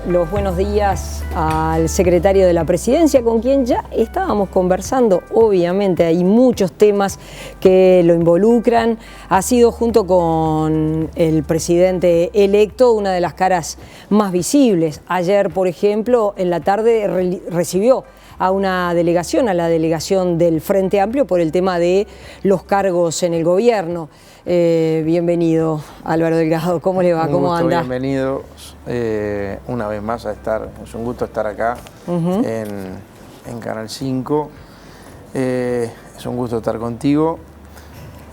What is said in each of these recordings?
Los buenos días al secretario de la Presidencia, con quien ya estábamos conversando. Obviamente hay muchos temas que lo involucran. Ha sido, junto con el presidente electo, una de las caras más visibles. Ayer, por ejemplo, en la tarde recibió a una delegación, a la delegación del Frente Amplio, por el tema de los cargos en el gobierno. Bienvenido, Álvaro Delgado. ¿Cómo le va? ¿Cómo anda? Bienvenidos una vez más a estar. Es un gusto estar acá en Canal 5. Es un gusto estar contigo.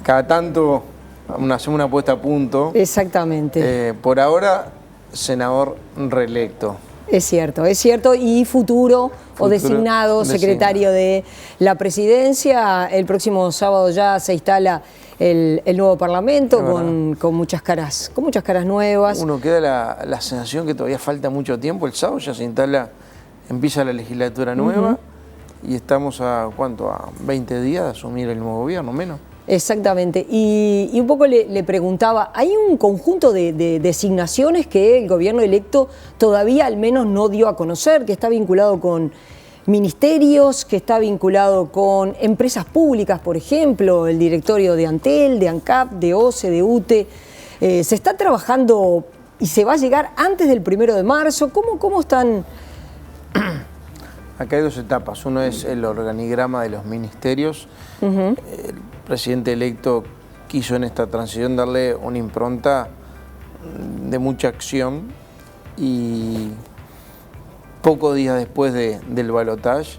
Cada tanto hacemos una puesta a punto. Exactamente. Por ahora, senador reelecto. Es cierto, y futuro o designado secretario de la Presidencia. El próximo sábado ya se instala el nuevo Parlamento con muchas caras nuevas. Uno queda la sensación que todavía falta mucho tiempo. El sábado ya se instala, empieza la legislatura nueva y estamos a 20 días de asumir el nuevo gobierno, menos. Exactamente, y un poco le preguntaba, hay un conjunto de designaciones que el gobierno electo todavía al menos no dio a conocer, que está vinculado con ministerios, que está vinculado con empresas públicas, por ejemplo, el directorio de Antel, de ANCAP, de OCE, de UTE. Se está trabajando y se va a llegar antes del 1 de marzo. ¿Cómo están? Acá hay dos etapas. Uno es el organigrama de los ministerios. El presidente electo quiso en esta transición darle una impronta de mucha acción y pocos días después del balotaje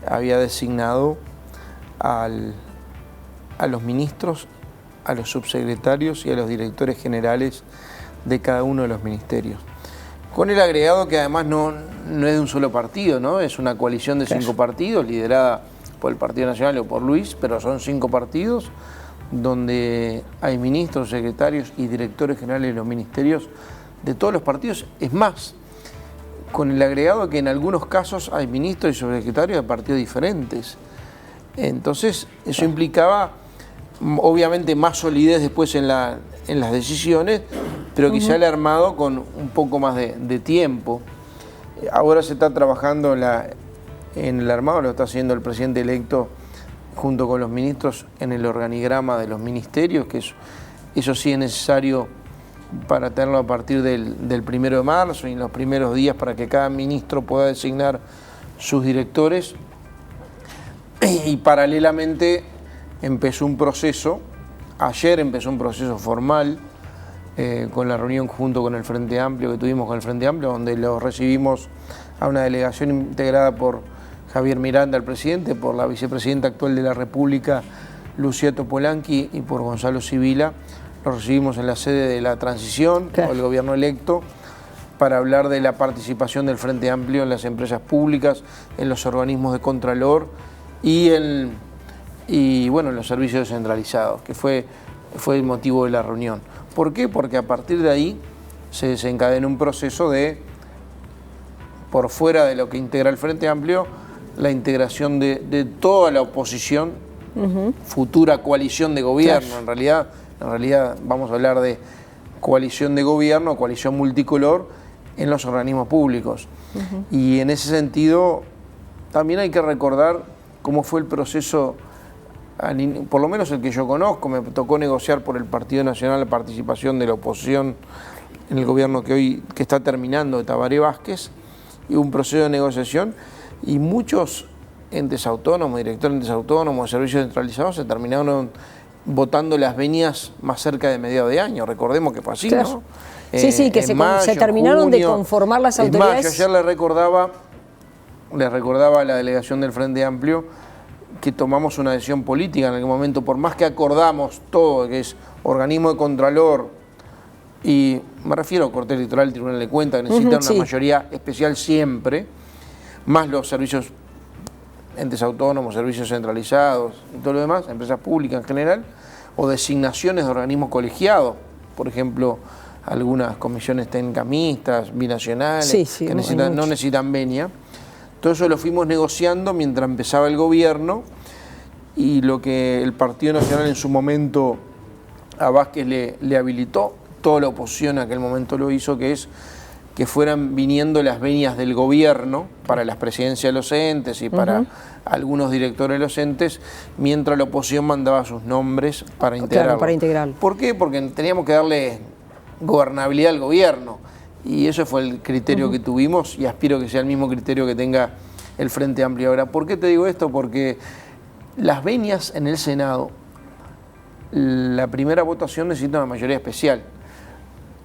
había designado a los ministros, a los subsecretarios y a los directores generales de cada uno de los ministerios. Con el agregado que además no es de un solo partido, ¿no? Es una coalición de 5 partidos liderada por el Partido Nacional o por Luis, pero son 5 partidos donde hay ministros, secretarios y directores generales de los ministerios de todos los partidos. Es más, con el agregado que en algunos casos hay ministros y subsecretarios de partidos diferentes. Entonces, eso implicaba obviamente más solidez después en las decisiones, pero quizá el armado con un poco más de tiempo. Ahora se está trabajando en el armado, lo está haciendo el presidente electo junto con los ministros en el organigrama de los ministerios, que eso sí es necesario para tenerlo a partir del 1 de marzo y en los primeros días para que cada ministro pueda designar sus directores. Y paralelamente empezó un proceso, ayer empezó un proceso formal con la reunión junto con el Frente Amplio que tuvimos con el Frente Amplio, donde lo recibimos a una delegación integrada por Javier Miranda, el presidente, por la vicepresidenta actual de la República, Lucía Topolanqui, y por Gonzalo Sibila. Lo recibimos en la sede de la transición, o el gobierno electo, para hablar de la participación del Frente Amplio en las empresas públicas, en los organismos de contralor y en los servicios descentralizados, que fue el motivo de la reunión. ¿Por qué? Porque a partir de ahí se desencadenó un proceso de, por fuera de lo que integra el Frente Amplio, la integración de toda la oposición, futura coalición de gobierno. En realidad vamos a hablar de coalición de gobierno, coalición multicolor en los organismos públicos. Y en ese sentido también hay que recordar cómo fue el proceso, por lo menos el que yo conozco. Me tocó negociar por el Partido Nacional la participación de la oposición en el gobierno que está terminando de Tabaré Vázquez, y un proceso de negociación, y muchos entes autónomos, directores de entes autónomos, servicios centralizados, se terminaron votando las venias más cerca de mediados de año. Recordemos que fue así, ¿no? Sí, que se terminaron de conformar las autoridades. Yo ayer le recordaba a la delegación del Frente Amplio que tomamos una decisión política en aquel momento, por más que acordamos todo, que es organismo de contralor, y me refiero a Corte Electoral, Tribunal de Cuentas, que necesitan una mayoría especial siempre, más los servicios, entes autónomos, servicios centralizados y todo lo demás, empresas públicas en general, o designaciones de organismos colegiados, por ejemplo, algunas comisiones técnicas mixtas, binacionales, que no necesitan venia. Todo eso lo fuimos negociando mientras empezaba el gobierno, y lo que el Partido Nacional en su momento a Vázquez le habilitó, toda la oposición en aquel momento lo hizo, que es que fueran viniendo las venias del gobierno para las presidencias de los entes y para algunos directores de los entes, mientras la oposición mandaba sus nombres para integrarlo. Claro, para integrarlo. ¿Por qué? Porque teníamos que darle gobernabilidad al gobierno, y eso fue el criterio que tuvimos, y aspiro que sea el mismo criterio que tenga el Frente Amplio ahora. ¿Por qué te digo esto? Porque las venias en el Senado, la primera votación necesita una mayoría especial.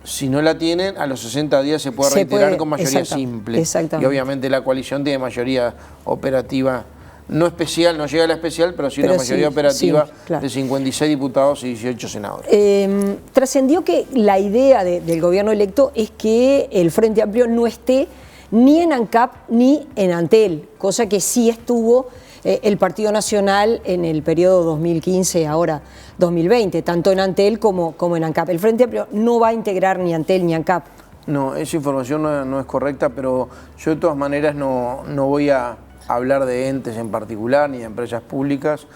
Si no la tienen, a los 60 días se puede retirar con mayoría simple. Y obviamente la coalición tiene mayoría operativa, no especial, no llega a la especial, pero sí una mayoría operativa de 56 diputados y 18 senadores. Trascendió que la idea del gobierno electo es que el Frente Amplio no esté ni en ANCAP ni en Antel, cosa que sí estuvo el Partido Nacional en el periodo 2015, ahora 2020, tanto en Antel como en ANCAP. El Frente Amplio no va a integrar ni Antel ni ANCAP. No, esa información no es correcta, pero yo de todas maneras no voy a hablar de entes en particular ni de empresas públicas.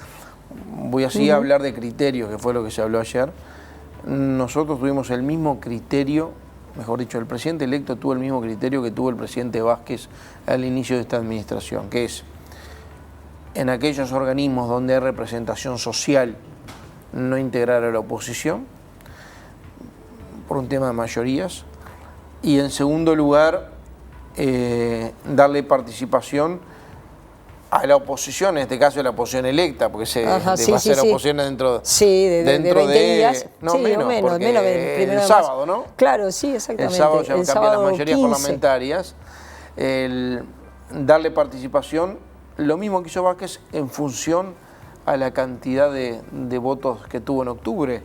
Voy así a hablar de criterios, que fue lo que se habló ayer. Nosotros tuvimos el mismo criterio, mejor dicho, el presidente electo tuvo el mismo criterio que tuvo el presidente Vázquez al inicio de esta administración, que es en aquellos organismos donde hay representación social no integrar a la oposición por un tema de mayorías, y en segundo lugar darle participación a la oposición, en este caso la oposición electa, porque va a ser oposición dentro de 20 días. No, menos el sábado, ¿no? Claro, sí, exactamente. El sábado ya cambian las mayorías 15 parlamentarias. Darle participación, lo mismo que hizo Vázquez, en función a la cantidad de votos que tuvo en octubre.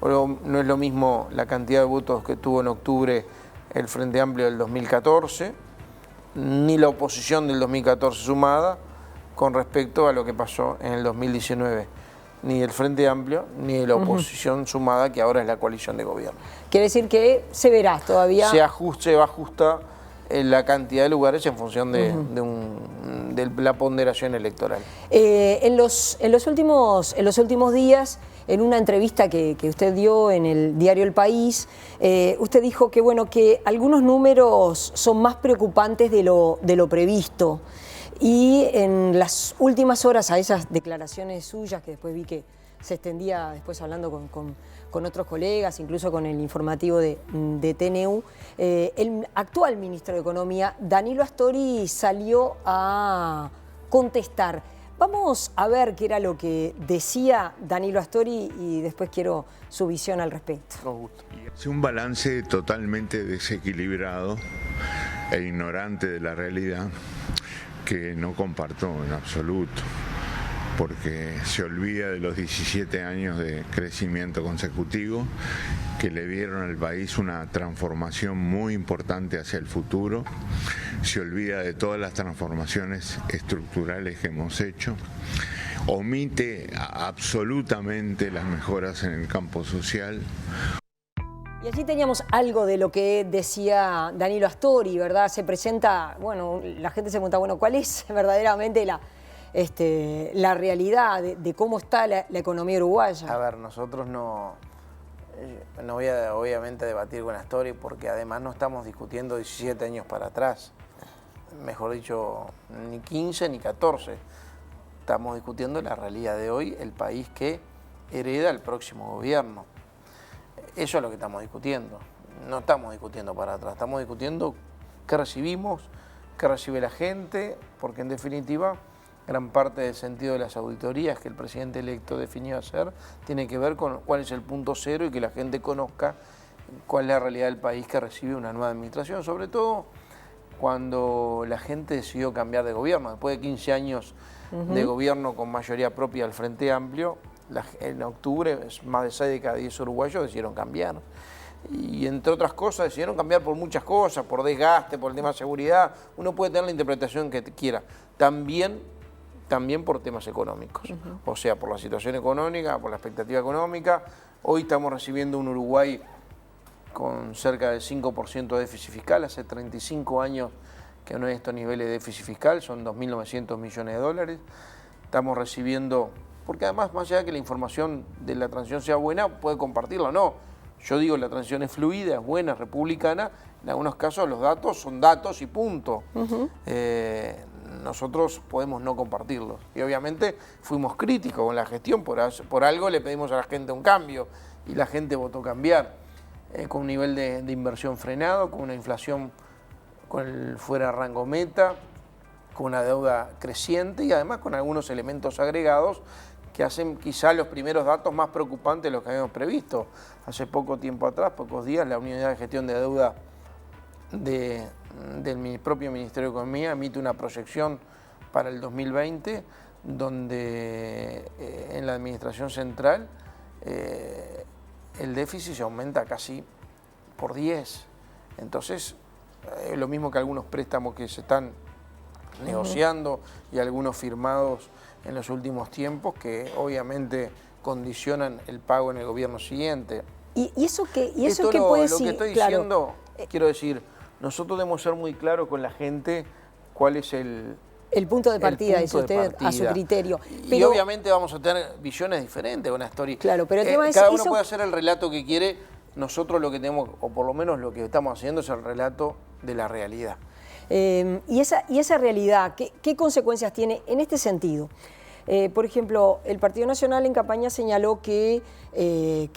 No es lo mismo la cantidad de votos que tuvo en octubre el Frente Amplio del 2014, ni la oposición del 2014 sumada, con respecto a lo que pasó en el 2019, ni el Frente Amplio, ni la oposición sumada, que ahora es la coalición de gobierno. Quiere decir que se verá todavía. Se va a ajustar la cantidad de lugares en función de la ponderación electoral. En los últimos días, en una entrevista que usted dio en el diario El País, usted dijo que, bueno, que algunos números son más preocupantes de lo previsto. Y en las últimas horas a esas declaraciones suyas, que después vi que se extendía después hablando con otros colegas, incluso con el informativo de TNU, el actual ministro de Economía, Danilo Astori, salió a contestar. Vamos a ver qué era lo que decía Danilo Astori y después quiero su visión al respecto. Con gusto. Hace un balance totalmente desequilibrado e ignorante de la realidad, que no comparto en absoluto, porque se olvida de los 17 años de crecimiento consecutivo que le dieron al país una transformación muy importante hacia el futuro, se olvida de todas las transformaciones estructurales que hemos hecho, omite absolutamente las mejoras en el campo social. Y allí teníamos algo de lo que decía Danilo Astori, ¿verdad? Se presenta, bueno, la gente se pregunta, bueno, ¿cuál es verdaderamente la realidad de cómo está la economía uruguaya? A ver, nosotros no voy a obviamente debatir con Astori, porque además no estamos discutiendo 17 años para atrás, mejor dicho, ni 15 ni 14. Estamos discutiendo la realidad de hoy, el país que hereda el próximo gobierno. Eso es lo que estamos discutiendo. No estamos discutiendo para atrás, estamos discutiendo qué recibimos, qué recibe la gente, porque en definitiva gran parte del sentido de las auditorías que el presidente electo definió hacer tiene que ver con cuál es el punto cero y que la gente conozca cuál es la realidad del país que recibe una nueva administración, sobre todo cuando la gente decidió cambiar de gobierno. Después de 15 años de gobierno con mayoría propia del Frente Amplio, en octubre más de 6 de cada 10 uruguayos decidieron cambiar. Y entre otras cosas decidieron cambiar por muchas cosas, por desgaste, por el tema de seguridad. Uno puede tener la interpretación que quiera. También por temas económicos. O sea, por la situación económica, por la expectativa económica. Hoy estamos recibiendo un Uruguay con cerca del 5% de déficit fiscal. Hace 35 años que no hay estos niveles de déficit fiscal, son 2.900 millones de dólares. Estamos recibiendo, porque además, más allá de que la información de la transición sea buena, puede compartirla o no, Yo digo, la transición es fluida, es buena, es republicana. En algunos casos los datos son datos y punto. Nosotros podemos no compartirlos. Y obviamente fuimos críticos con la gestión, por algo le pedimos a la gente un cambio y la gente votó cambiar. Con un nivel de inversión frenado, con una inflación fuera de rango meta, con una deuda creciente y además con algunos elementos agregados que hacen quizá los primeros datos más preocupantes de los que habíamos previsto. Hace poco tiempo atrás, pocos días, la Unidad de Gestión de Deuda del propio Ministerio de Economía emite una proyección para el 2020 donde en la Administración Central el déficit se aumenta casi por 10. Entonces, lo mismo que algunos préstamos que se están negociando y algunos firmados en los últimos tiempos que obviamente condicionan el pago en el gobierno siguiente. ¿Y eso qué Lo puede que estoy diciendo, quiero decir, nosotros debemos ser muy claros con la gente cuál es el punto de partida, dice usted, a su criterio. Y obviamente vamos a tener visiones diferentes con la historia. Claro, pero el tema es cada uno puede hacer el relato que quiere. Nosotros lo que tenemos, o por lo menos lo que estamos haciendo, es el relato de la realidad. Y esa realidad, ¿qué consecuencias tiene en este sentido? Por ejemplo, el Partido Nacional en campaña señaló que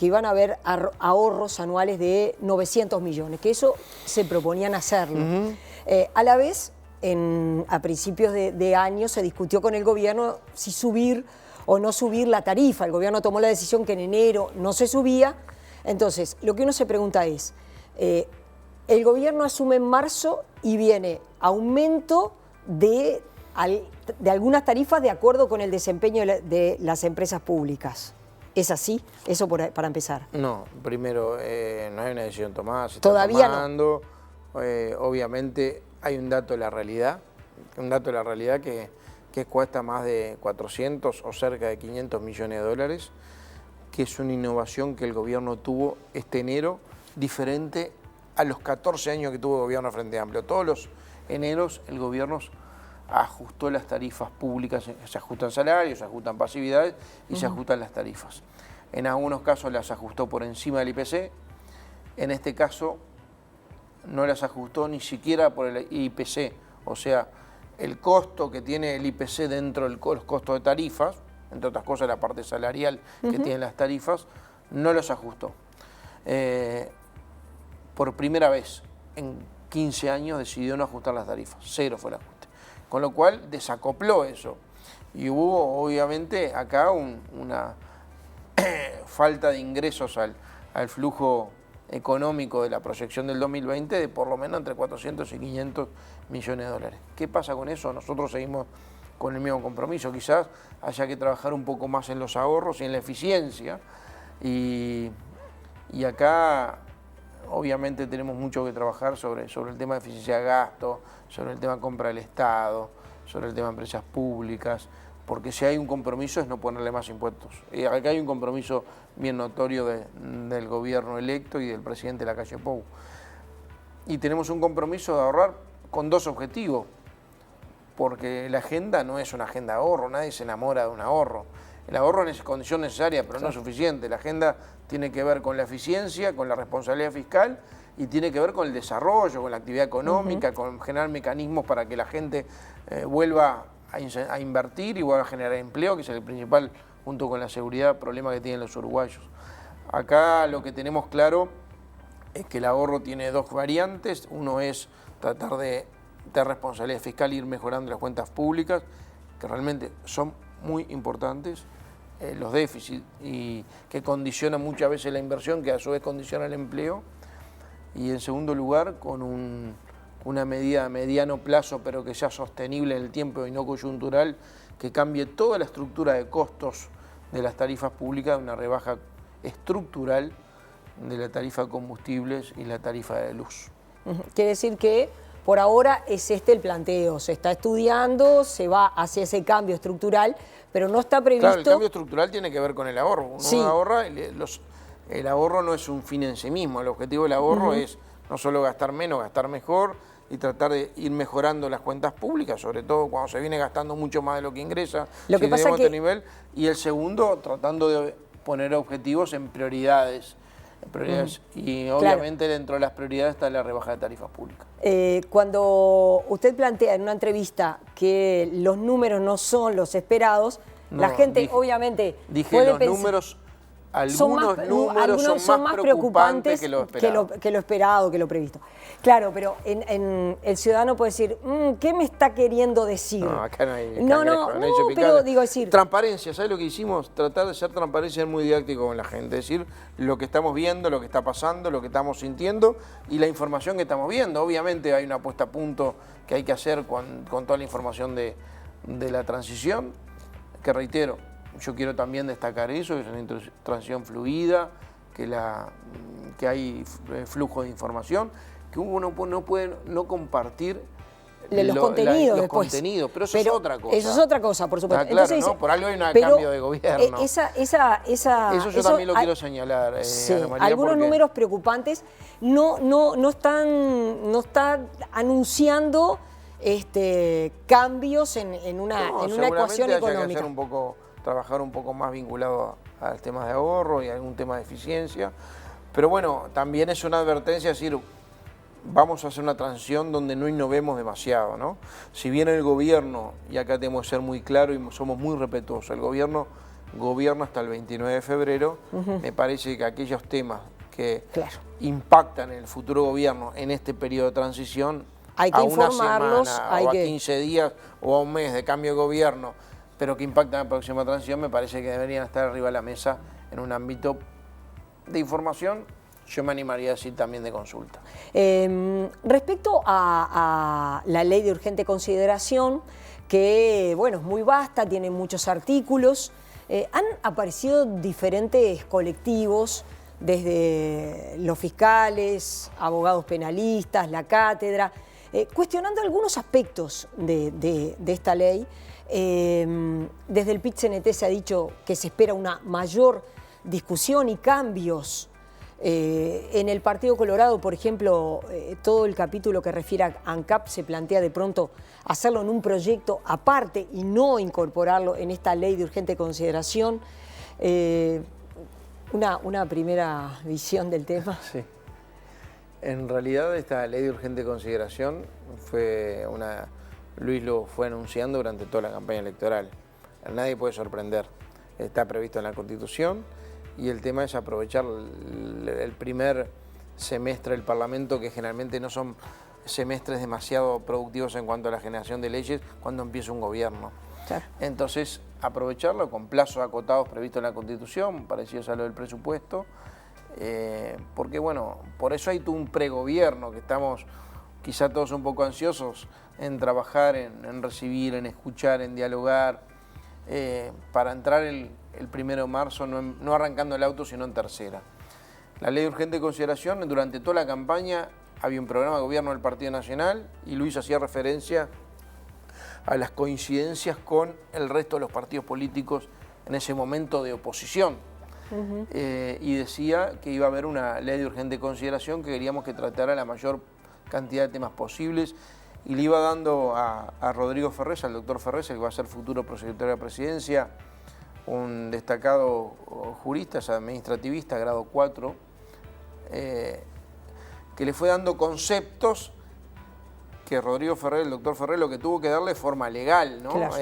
iban a haber ahorros anuales de 900 millones, que eso se proponían hacerlo. A la vez, a principios de año se discutió con el gobierno si subir o no subir la tarifa. El gobierno tomó la decisión que en enero no se subía. Entonces, lo que uno se pregunta es, el gobierno asume en marzo y viene aumento de algunas tarifas de acuerdo con el desempeño de las empresas públicas. ¿Es así? Eso para empezar. No, primero, no hay una decisión tomada, se está todavía tomando. No. Obviamente hay un dato de la realidad, que cuesta más de 400 o cerca de 500 millones de dólares, que es una innovación que el gobierno tuvo este enero, diferente a los 14 años que tuvo el gobierno Frente Amplio. Todos los eneros el gobierno ajustó las tarifas públicas, se ajustan salarios, se ajustan pasividades y se ajustan las tarifas. En algunos casos las ajustó por encima del IPC, en este caso no las ajustó ni siquiera por el IPC, o sea, el costo que tiene el IPC dentro de los costos de tarifas, entre otras cosas la parte salarial que tienen las tarifas, no los ajustó. Por primera vez en 15 años decidió no ajustar las tarifas, cero fue el ajuste. Con lo cual desacopló eso. Y hubo obviamente acá una falta de ingresos al flujo económico de la proyección del 2020 de por lo menos entre 400 y 500 millones de dólares. ¿Qué pasa con eso? Nosotros seguimos con el mismo compromiso. Quizás haya que trabajar un poco más en los ahorros y en la eficiencia. Y acá obviamente tenemos mucho que trabajar sobre el tema de eficiencia de gasto, sobre el tema de compra del Estado, sobre el tema de empresas públicas, porque si hay un compromiso es no ponerle más impuestos. Y acá hay un compromiso bien notorio del gobierno electo y del presidente de la calle Pou. Y tenemos un compromiso de ahorrar con dos objetivos, porque la agenda no es una agenda de ahorro, nadie se enamora de un ahorro. El ahorro es condición necesaria, pero no es suficiente. La agenda tiene que ver con la eficiencia, con la responsabilidad fiscal y tiene que ver con el desarrollo, con la actividad económica, con generar mecanismos para que la gente vuelva a invertir y vuelva a generar empleo, que es el principal, junto con la seguridad, problema que tienen los uruguayos. Acá lo que tenemos claro es que el ahorro tiene dos variantes. Uno es tratar de responsabilidad fiscal e ir mejorando las cuentas públicas, que realmente son muy importantes, los déficits, y que condicionan muchas veces la inversión, que a su vez condiciona el empleo. Y en segundo lugar, con una medida a mediano plazo, pero que sea sostenible en el tiempo y no coyuntural, que cambie toda la estructura de costos de las tarifas públicas, una rebaja estructural de la tarifa de combustibles y la tarifa de luz. Quiere decir que por ahora es el planteo, se está estudiando, se va hacia ese cambio estructural, pero no está previsto... Claro, el cambio estructural tiene que ver con el ahorro. Uno ahorra, el ahorro no es un fin en sí mismo, el objetivo del ahorro es no solo gastar menos, gastar mejor y tratar de ir mejorando las cuentas públicas, sobre todo cuando se viene gastando mucho más de lo que ingresa, lo que pasa que nivel. Y el segundo, tratando de poner objetivos en prioridades Prioridades. Y obviamente dentro de las prioridades está la rebaja de tarifas públicas. Cuando usted plantea en una entrevista que los números no son los esperados, la gente obviamente dije puede los pensar, números, algunos números son más preocupantes que lo esperado. que lo esperado, que lo previsto. Claro, pero el ciudadano puede decir, ¿qué me está queriendo decir? No, acá no hay pero digo decir... Transparencia, ¿sabes lo que hicimos? Tratar de ser transparencia y ser muy didáctico con la gente. Decir lo que estamos viendo, lo que está pasando, lo que estamos sintiendo y la información que estamos viendo. Obviamente hay una puesta a punto que hay que hacer con toda la información de la transición, que reitero, yo quiero también destacar eso, que es una transición fluida, que hay flujo de información, que uno no puede no compartir los contenidos los después. Contenidos, pero es otra cosa. Eso es otra cosa, por supuesto. Claro, entonces, ¿no? Por algo hay un cambio de gobierno. Eso yo también lo quiero señalar, sí, Ana María, algunos números preocupantes no están anunciando cambios en una ecuación económica. Hay que trabajar un poco más vinculado a temas de ahorro y a algún tema de eficiencia. Pero bueno, también es una advertencia decir, vamos a hacer una transición donde no innovemos demasiado, ¿no? Si bien el gobierno, y acá tenemos que ser muy claros y somos muy respetuosos, el gobierno gobierna hasta el 29 de febrero, me parece que aquellos temas que impactan en el futuro gobierno en este periodo de transición, hay que a una informarlos, semana, o a 15 días o a un mes de cambio de gobierno, pero que impactan en la próxima transición, me parece que deberían estar arriba de la mesa en un ámbito de información, yo me animaría a decir también de consulta. Respecto a la ley de urgente consideración, que bueno, es muy vasta, tiene muchos artículos, han aparecido diferentes colectivos, desde los fiscales, abogados penalistas, la cátedra, cuestionando algunos aspectos de esta ley. Desde el PIT-CNT se ha dicho que se espera una mayor discusión y cambios. En el Partido Colorado, por ejemplo, todo el capítulo que refiere a ANCAP se plantea de pronto hacerlo en un proyecto aparte y no incorporarlo en esta ley de urgente consideración. Una primera visión del tema. Sí. En realidad esta ley de urgente consideración Luis lo fue anunciando durante toda la campaña electoral. A nadie puede sorprender. Está previsto en la Constitución y el tema es aprovechar el primer semestre del Parlamento, que generalmente no son semestres demasiado productivos en cuanto a la generación de leyes cuando empieza un gobierno. Claro. Entonces, aprovecharlo con plazos acotados previstos en la Constitución, parecidos a lo del presupuesto, porque bueno, por eso hay todo un pregobierno que estamos quizá todos un poco ansiosos en trabajar, en recibir, en escuchar, en dialogar, para entrar el 1 de marzo, no arrancando el auto, sino en tercera. La ley de urgente consideración, durante toda la campaña había un programa de gobierno del Partido Nacional y Luis hacía referencia a las coincidencias con el resto de los partidos políticos en ese momento de oposición. Y decía que iba a haber una ley de urgente consideración que queríamos que tratara la mayor cantidad de temas posibles y le iba dando a Rodrigo Ferrés, al doctor Ferrés, el que va a ser futuro prosecretario de la Presidencia, un destacado jurista, es administrativista, grado 4, que le fue dando conceptos que Rodrigo Ferrer, el doctor Ferrer, lo que tuvo que darle forma legal, ¿no? Claro.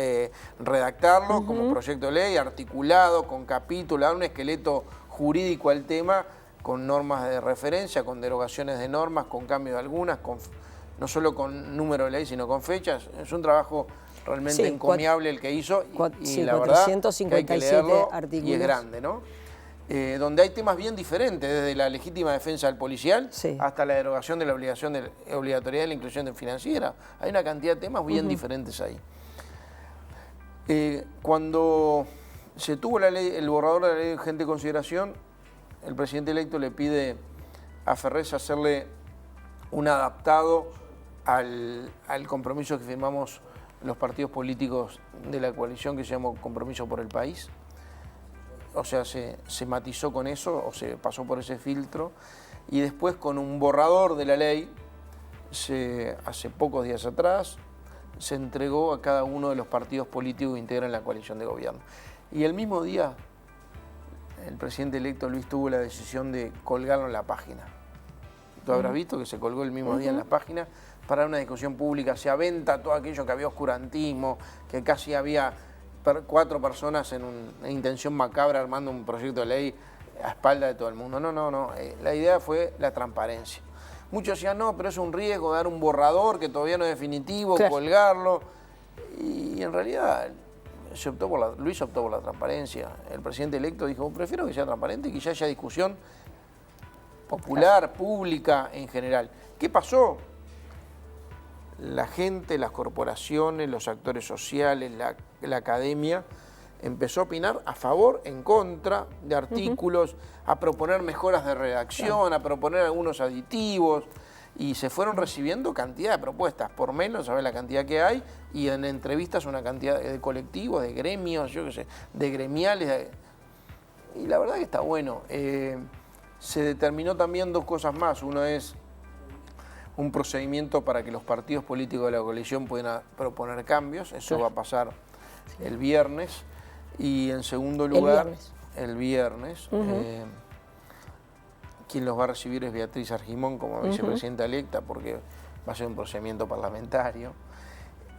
Redactarlo como proyecto de ley, articulado, con capítulo, dar un esqueleto jurídico al tema, con normas de referencia, con derogaciones de normas, con cambios de algunas, no solo con número de ley, sino con fechas. Es un trabajo realmente encomiable el que hizo y la verdad que hay que leerlo artículos. Y es grande, ¿no? Donde hay temas bien diferentes, desde la legítima defensa del policial hasta la derogación de la obligación de obligatoriedad de la inclusión financiera. Hay una cantidad de temas bien diferentes ahí. Cuando se tuvo el borrador de la ley de urgente consideración, el presidente electo le pide a Ferrés hacerle un adaptado al compromiso que firmamos los partidos políticos de la coalición que se llamó Compromiso por el País. O sea, se matizó con eso, o se pasó por ese filtro, y después con un borrador de la ley, hace pocos días atrás, se entregó a cada uno de los partidos políticos que integran la coalición de gobierno. Y el mismo día, el presidente electo Luis tuvo la decisión de colgarlo en la página. Tú habrás visto que se colgó el mismo día en la página para una discusión pública. Se aventa todo aquello que había oscurantismo, que casi había 4 personas en una intención macabra armando un proyecto de ley a espalda de todo el mundo. No. La idea fue la transparencia. Muchos decían, no, pero es un riesgo dar un borrador que todavía no es definitivo, claro, colgarlo. Y en realidad Luis optó por la transparencia. El presidente electo dijo, prefiero que sea transparente y que ya haya discusión popular, pública en general. ¿Qué pasó? La gente, las corporaciones, los actores sociales, la academia empezó a opinar a favor, en contra de artículos, a proponer mejoras de redacción, a proponer algunos aditivos, y se fueron recibiendo cantidad de propuestas, por menos, ¿sabes la cantidad que hay? Y en entrevistas una cantidad de colectivos, de gremios, yo qué sé, de gremiales. Y la verdad que está bueno. Se determinó también 2 cosas más. Uno es un procedimiento para que los partidos políticos de la coalición puedan proponer cambios. Eso va a pasar el viernes. Y en segundo lugar, el viernes quien los va a recibir es Beatriz Argimón como vicepresidenta electa, porque va a ser un procedimiento parlamentario.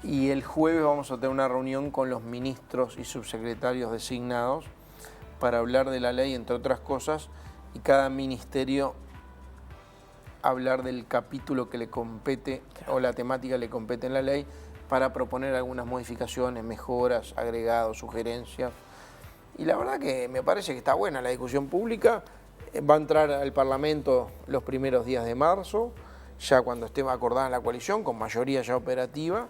Y el jueves vamos a tener una reunión con los ministros y subsecretarios designados para hablar de la ley, entre otras cosas, y cada ministerio hablar del capítulo que le compete o la temática que le compete en la ley, para proponer algunas modificaciones, mejoras, agregados, sugerencias. Y la verdad que me parece que está buena la discusión pública. Va a entrar al Parlamento los primeros días de marzo, ya cuando esté acordada en la coalición, con mayoría ya operativa,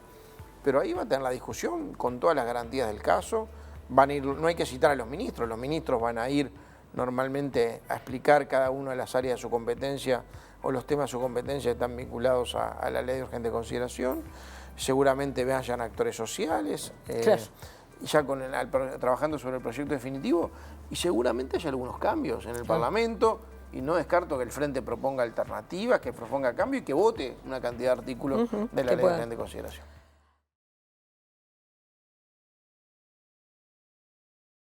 pero ahí va a tener la discusión con todas las garantías del caso. Van a ir, no hay que citar a los ministros van a ir normalmente a explicar cada una de las áreas de su competencia o los temas de su competencia que están vinculados a la ley de urgente consideración. Seguramente vayan actores sociales, claro, ya trabajando sobre el proyecto definitivo, y seguramente haya algunos cambios en el Parlamento, y no descarto que el Frente proponga alternativas, que proponga cambios y que vote una cantidad de artículos de la ley de urgente consideración.